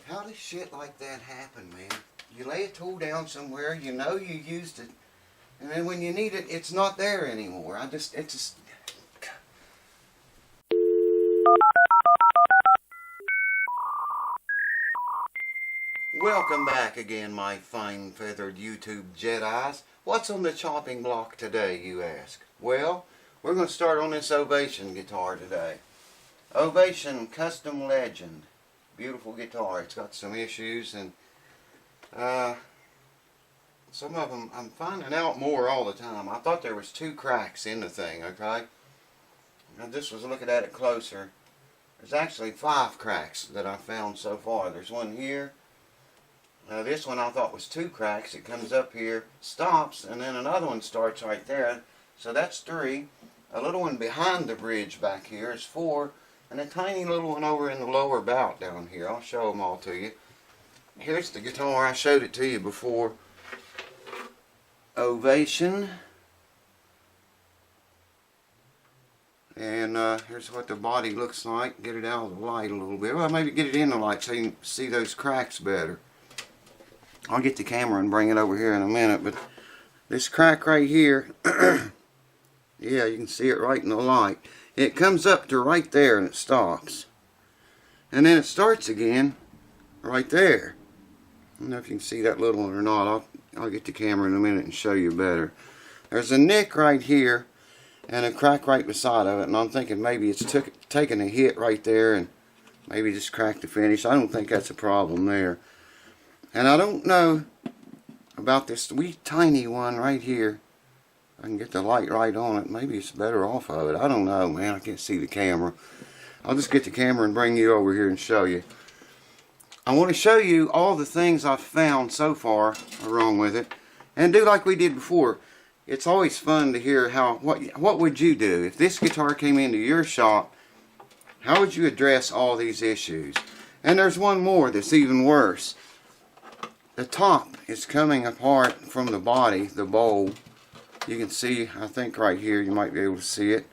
How does shit like that happen, man? You lay a tool down somewhere, you know you used it, and then when you need it, it's not there anymore. It's just... Welcome back again, my fine feathered YouTube Jedis. What's on the chopping block today, you ask? Well, we're going to start on this Ovation guitar today. Ovation Custom Legend. Beautiful guitar. It's got some issues, and some of them I'm finding out more all the time. I thought there was 2 cracks in the thing, okay? I just was looking at it closer. There's actually 5 cracks that I found so far. There's one here. This one I thought was 2 cracks. It comes up here, stops, and then another one starts right there. So that's 3. A little one behind the bridge back here is 4. And a tiny little one over in the lower bout down here. I'll show them all to you. Here's the guitar. I showed it to you before. Ovation. And here's what the body looks like. Get it out of the light a little bit. Well, maybe get it in the light so you can see those cracks better. I'll get the camera and bring it over here in a minute. But this crack right here, yeah, you can see it right in the light. It comes up to right there and it stops. And then it starts again right there. I don't know if you can see that little one or not. I'll get the camera in a minute and show you better. There's a nick right here and a crack right beside of it. And I'm thinking maybe it's taken a hit right there and maybe just cracked the finish. I don't think that's a problem there. And I don't know about this wee tiny one right here. I can get the light right on it. Maybe it's better off of it. I don't know, man. I can't see the camera. I'll just get the camera and bring you over here and show you. I want to show you all the things I've found so far wrong with it. And do like we did before. It's always fun to hear what would you do? If this guitar came into your shop, how would you address all these issues? And there's one more that's even worse. The top is coming apart from the body, the bowl. You can see, I think right here, you might be able to see it.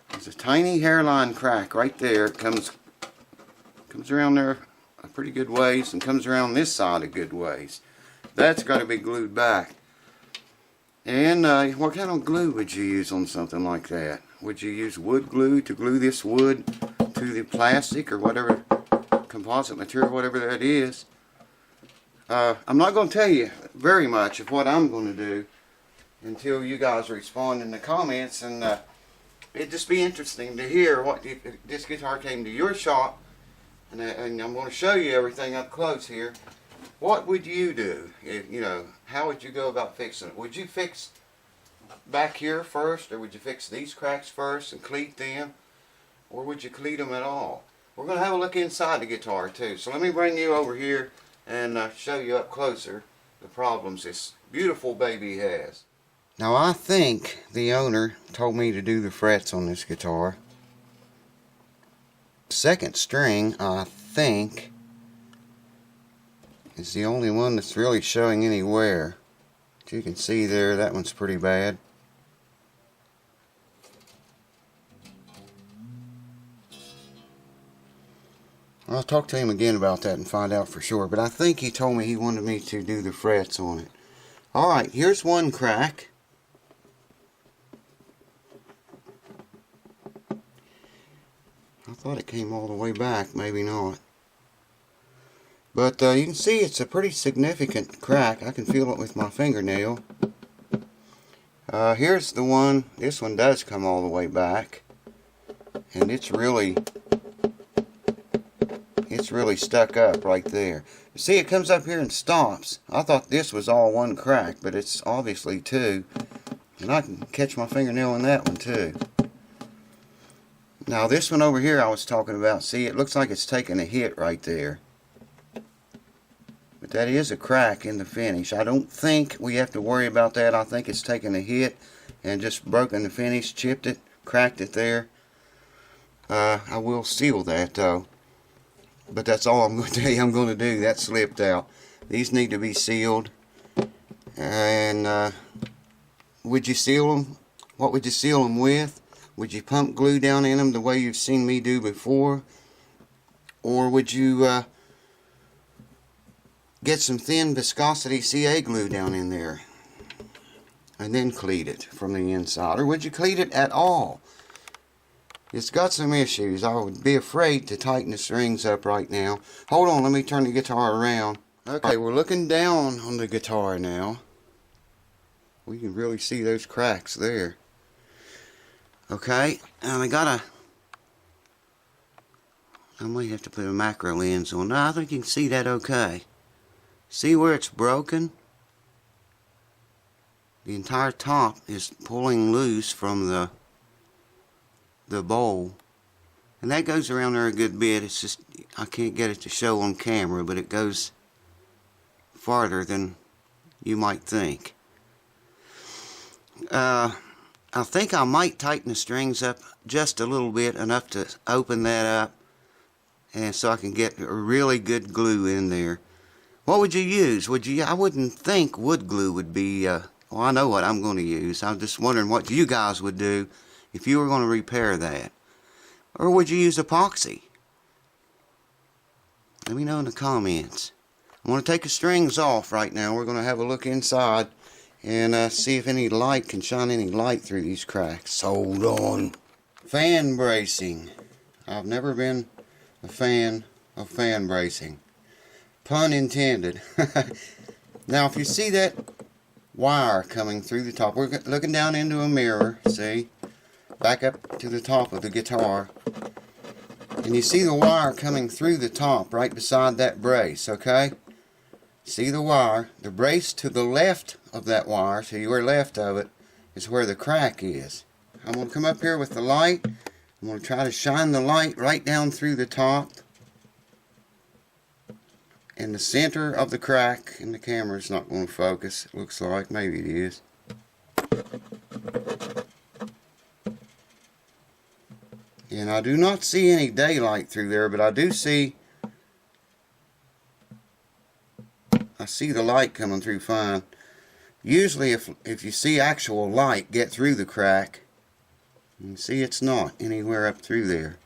There's a tiny hairline crack right there. It comes around there a pretty good ways and comes around this side a good ways. That's got to be glued back. And what kind of glue would you use on something like that? Would you use wood glue to glue this wood to the plastic or whatever, composite material, whatever that is? I'm not going to tell you very much of what I'm going to do until you guys respond in the comments, and it'd just be interesting to hear what if this guitar came to your shop, and I'm going to show you everything up close here. What would you do? If, you know, how would you go about fixing it? Would you fix back here first, or would you fix these cracks first and cleat them, or would you cleat them at all? We're going to have a look inside the guitar too, so let me bring you over here and show you up closer the problems this beautiful baby has. Now I think the owner told me to do the frets on this guitar. Second string, I think, is the only one that's really showing any wear. As you can see there, that one's pretty bad. I'll talk to him again about that and find out for sure, but I think he told me he wanted me to do the frets on it. Alright, here's one crack. I thought it came all the way back, maybe not. But you can see it's a pretty significant crack. I can feel it with my fingernail. Here's the one. This one does come all the way back. And it's really stuck up right there. You see, it comes up here and stops. I thought this was all one crack, but it's obviously 2. And I can catch my fingernail in that one too. Now this one over here I was talking about, see, it looks like it's taking a hit right there. But that is a crack in the finish. I don't think we have to worry about that. I think it's taken a hit and just broken the finish, chipped it, cracked it there. I will seal that though. But that's all I'm going to tell you I'm going to do. That slipped out. These need to be sealed. And would you seal them? What would you seal them with? Would you pump glue down in them the way you've seen me do before? Or would you get some thin viscosity CA glue down in there and then cleat it from the inside. Or would you cleat it at all? It's got some issues. I would be afraid to tighten the strings up right now. Hold on, let me turn the guitar around. Okay, we're looking down on the guitar now. We can really see those cracks there. Okay, and I might have to put a macro lens on. No, I think you can see that okay. See where it's broken? The entire top is pulling loose from the bowl. And that goes around there a good bit. It's just, I can't get it to show on camera, but it goes farther than you might think. I think I might tighten the strings up just a little bit, enough to open that up, and so I can get a really good glue in there. What would you use? I wouldn't think wood glue would be, well, I know what I'm going to use. I'm just wondering what you guys would do if you were going to repair that. Or would you use epoxy? Let me know in the comments. I want to take the strings off right now. We're going to have a look inside and see if any light can shine any light through these cracks. Hold on. Fan bracing. I've never been a fan of fan bracing. Pun intended. Now if you see that wire coming through the top, we're looking down into a mirror, see? Back up to the top of the guitar. And you see the wire coming through the top right beside that brace, okay? See the wire. The brace to the left of that wire, so your left of it, is where the crack is. I'm going to come up here with the light. I'm going to try to shine the light right down through the top in the center of the crack, and the camera's not going to focus, it looks like. Maybe it is. And I do not see any daylight through there, but I do see, I see the light coming through fine. Usually if you see actual light get through the crack, you can see it's not anywhere up through there.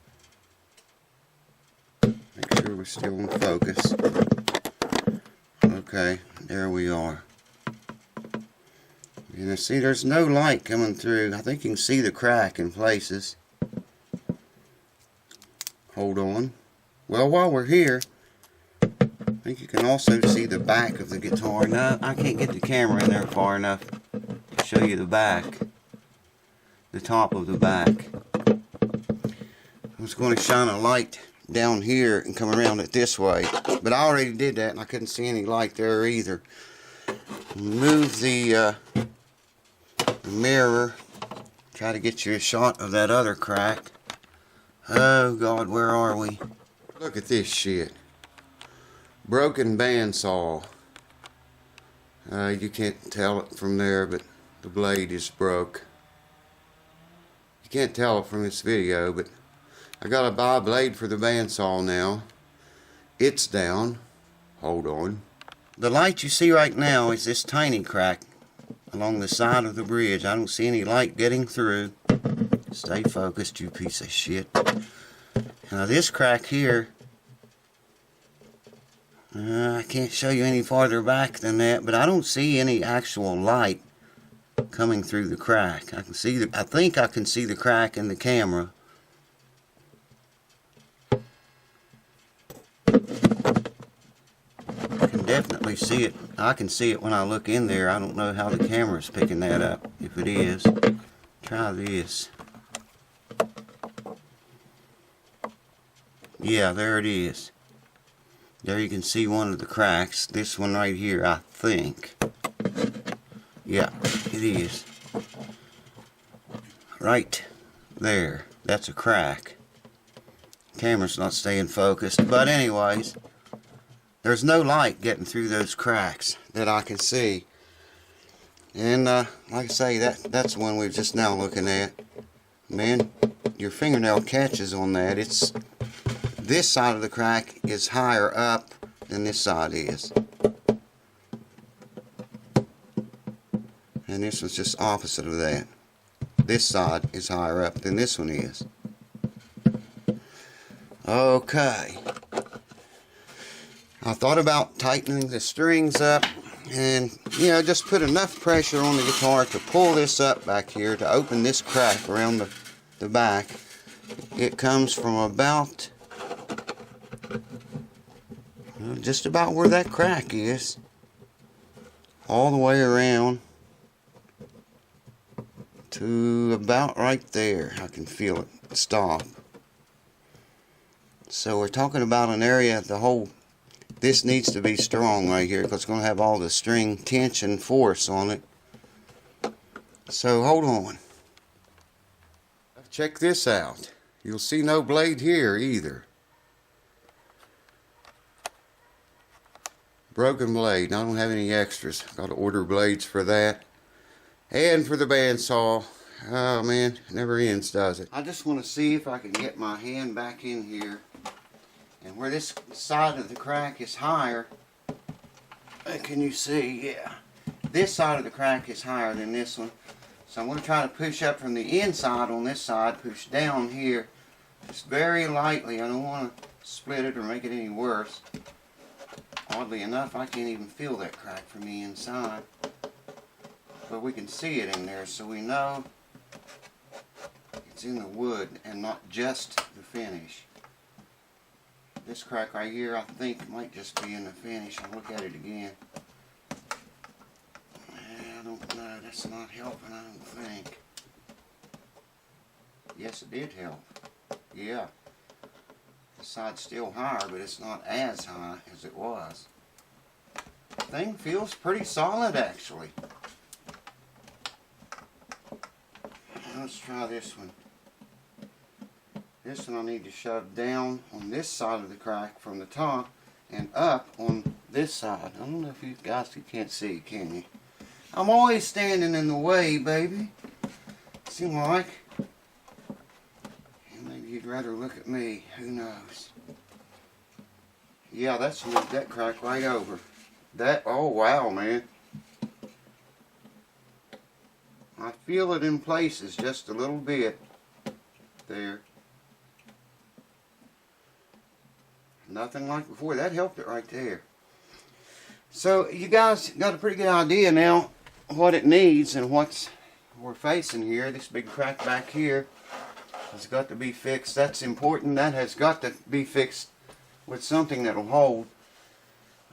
Make sure we're still in focus. Okay, there we are. And I see there's no light coming through. I think you can see the crack in places. Hold on. Well, while we're here, I think you can also see the back of the guitar. No, I can't get the camera in there far enough to show you the back. The top of the back. I was going to shine a light down here and come around it this way, but I already did that and I couldn't see any light there either. Move the mirror. Try to get you a shot of that other crack. Oh God, where are we? Look at this shit. Broken bandsaw. You can't tell it from there, but the blade is broke. You can't tell it from this video, but I gotta buy a blade for the bandsaw now. It's down. Hold on. The light you see right now is this tiny crack along the side of the bridge. I don't see any light getting through. Stay focused, you piece of shit. Now this crack here, I can't show you any farther back than that, but I don't see any actual light coming through the crack. I think I can see the crack in the camera. I can definitely see it. I can see it when I look in there. I don't know how the camera's picking that up, if it is. Try this. Yeah, there it is. There you can see one of the cracks. This one right here, I think. Yeah, it is. Right there. That's a crack. Camera's not staying focused. But anyways, there's no light getting through those cracks that I can see. And like I say, that's the one we're just now looking at. Man, your fingernail catches on that. It's this side of the crack is higher up than this side is. And this one's just opposite of that. This side is higher up than this one is. Okay. I thought about tightening the strings up and, you know, just put enough pressure on the guitar to pull this up back here to open this crack around the back. It comes from about just about where that crack is, all the way around to about right there. I can feel it stop. So we're talking about an area, this needs to be strong right here because it's going to have all the string tension force on it. So hold on. Check this out. You'll see no blade here either. Broken blade. I don't have any extras. Got to order blades for that. And for the bandsaw. Oh man, it never ends, does it? I just want to see if I can get my hand back in here. And where this side of the crack is higher, can you see? Yeah. This side of the crack is higher than this one. So I'm going to try to push up from the inside on this side, push down here, just very lightly. I don't want to split it or make it any worse. Oddly enough, I can't even feel that crack from the inside. But we can see it in there, so we know it's in the wood and not just the finish. This crack right here, I think, might just be in the finish. I'll look at it again. I don't know. That's not helping, I don't think. Yes, it did help. Yeah. The side's still higher, but it's not as high as it was. The thing feels pretty solid, actually. Let's try this one. This one I need to shove down on this side of the crack from the top and up on this side. I don't know if you guys can't see, can you? I'm always standing in the way, baby. Seems like. And maybe you'd rather look at me. Who knows? Yeah, that's moved that crack right over. Oh wow, man. I feel it in places just a little bit there. Nothing like before. That helped it right there. So you guys got a pretty good idea now what it needs and what we're facing here. This big crack back here has got to be fixed. That's important. That has got to be fixed with something that'll hold.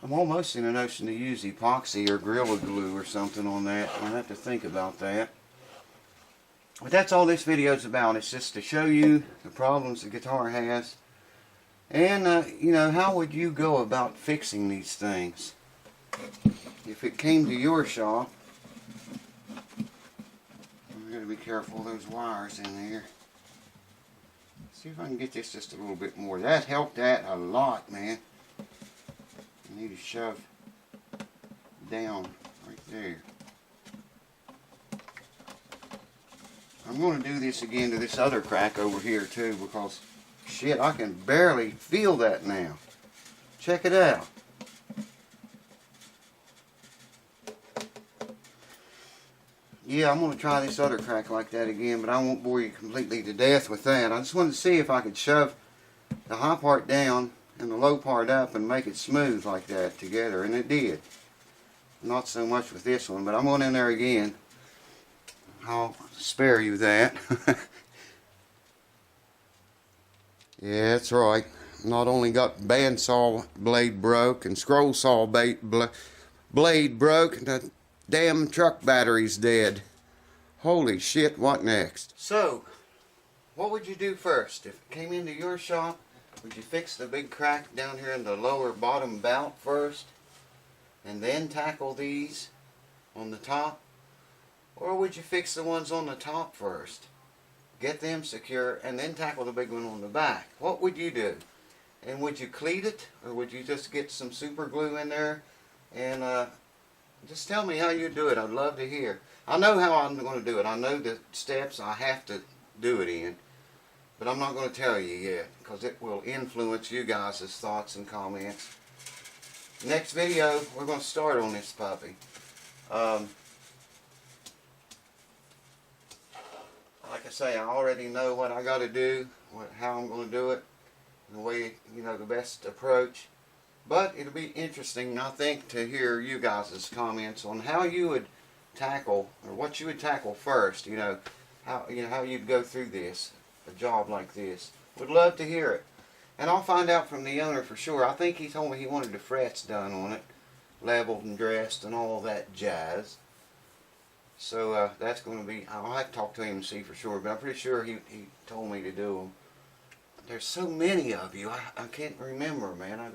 I'm almost in a notion to use epoxy or Gorilla Glue or something on that. I'll have to think about that. But that's all this video is about. It's just to show you the problems the guitar has. And, you know, how would you go about fixing these things? If it came to your shop, I'm going to be careful of those wires in there. See if I can get this just a little bit more. That helped that a lot, man. I need to shove down right there. I'm going to do this again to this other crack over here too, because shit, I can barely feel that now. Check it out. Yeah, I'm going to try this other crack like that again, but I won't bore you completely to death with that. I just wanted to see if I could shove the high part down and the low part up and make it smooth like that together, and it did. Not so much with this one, but I'm going in there again. I'll spare you that. Yeah, that's right. Not only got bandsaw blade broke and scroll saw blade broke, and the damn truck battery's dead. Holy shit, what next? So, what would you do first? If it came into your shop, would you fix the big crack down here in the lower bottom bout first, and then tackle these on the top? Or would you fix the ones on the top first, get them secure, and then tackle the big one on the back? What would you do? And would you cleat it, or would you just get some super glue in there? And just tell me how you do it. I'd love to hear. I know how I'm going to do it. I know the steps I have to do it in. But I'm not going to tell you yet, because it will influence you guys' thoughts and comments. Next video, we're going to start on this puppy. Like I say, I already know what I got to do, how I'm going to do it, the way, you know, the best approach. But it'll be interesting, I think, to hear you guys' comments on how you would tackle, or what you would tackle first. How you'd go through this, a job like this. Would love to hear it, and I'll find out from the owner for sure. I think he told me he wanted the frets done on it, leveled and dressed, and all that jazz. So that's going to be. I'll have to talk to him and see for sure, but I'm pretty sure he told me to do them. There's so many of you, I can't remember, man.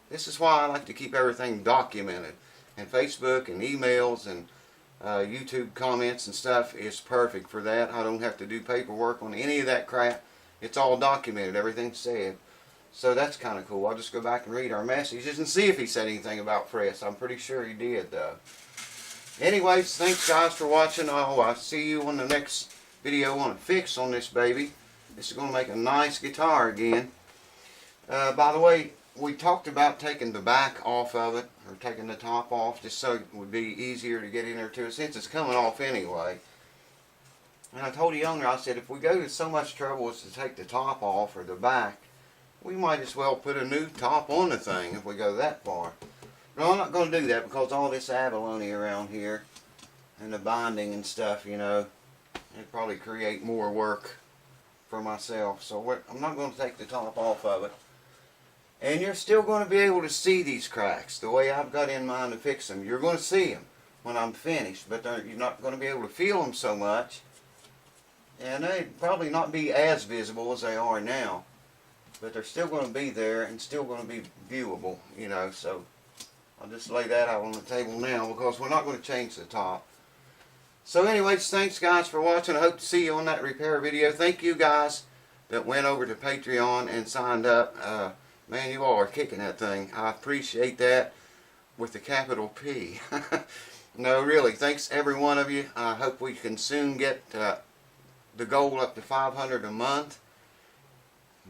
This is why I like to keep everything documented. And Facebook and emails and YouTube comments and stuff is perfect for that. I don't have to do paperwork on any of that crap. It's all documented, everything's said. So that's kind of cool. I'll just go back and read our messages and see if he said anything about frets. I'm pretty sure he did, though. Anyways, thanks guys for watching. I'll see you on the next video on a fix on this baby. This is going to make a nice guitar again. By the way, we talked about taking the back off of it, or taking the top off, just so it would be easier to get in there to it, since it's coming off anyway. And I told the owner, I said, if we go to so much trouble as to take the top off, or the back, we might as well put a new top on the thing if we go that far. No, I'm not going to do that, because all this abalone around here, and the binding and stuff, it'd probably create more work for myself. So I'm not going to take the top off of it. And you're still going to be able to see these cracks the way I've got in mind to fix them. You're going to see them when I'm finished, but you're not going to be able to feel them so much. And they'd probably not be as visible as they are now, but they're still going to be there and still going to be viewable, so I'll just lay that out on the table now, because we're not going to change the top. So anyways, thanks guys for watching. I hope to see you on that repair video. Thank you guys that went over to Patreon and signed up. Man, you all are kicking that thing. I appreciate that, with the capital P. No, really, thanks every one of you. I hope we can soon get the goal up to $500 a month.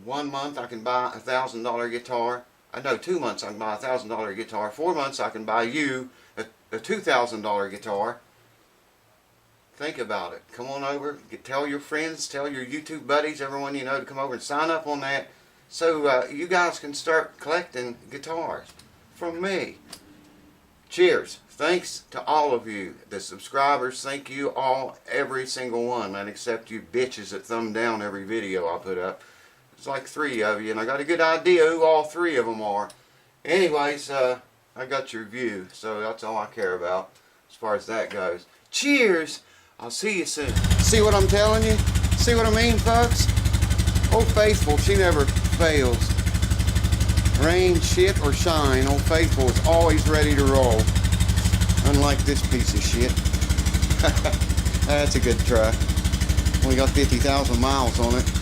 1 month I can buy a $1,000 guitar. I know 2 months I can buy a $1,000 guitar. 4 months I can buy you a $2,000 guitar. Think about it. Come on over. Tell your friends, tell your YouTube buddies, everyone you know, to come over and sign up on that, so you guys can start collecting guitars from me. Cheers. Thanks to all of you, the subscribers. Thank you all, every single one, man, except you bitches that thumb down every video I put up. It's like 3 of you, and I got a good idea who all 3 of them are. Anyways, I got your view, so that's all I care about as far as that goes. Cheers. I'll see you soon. See what I'm telling you? See what I mean, folks? Old Faithful, she never fails. Rain, shit, or shine, Old Faithful is always ready to roll. Unlike this piece of shit. That's a good truck. Only got 50,000 miles on it.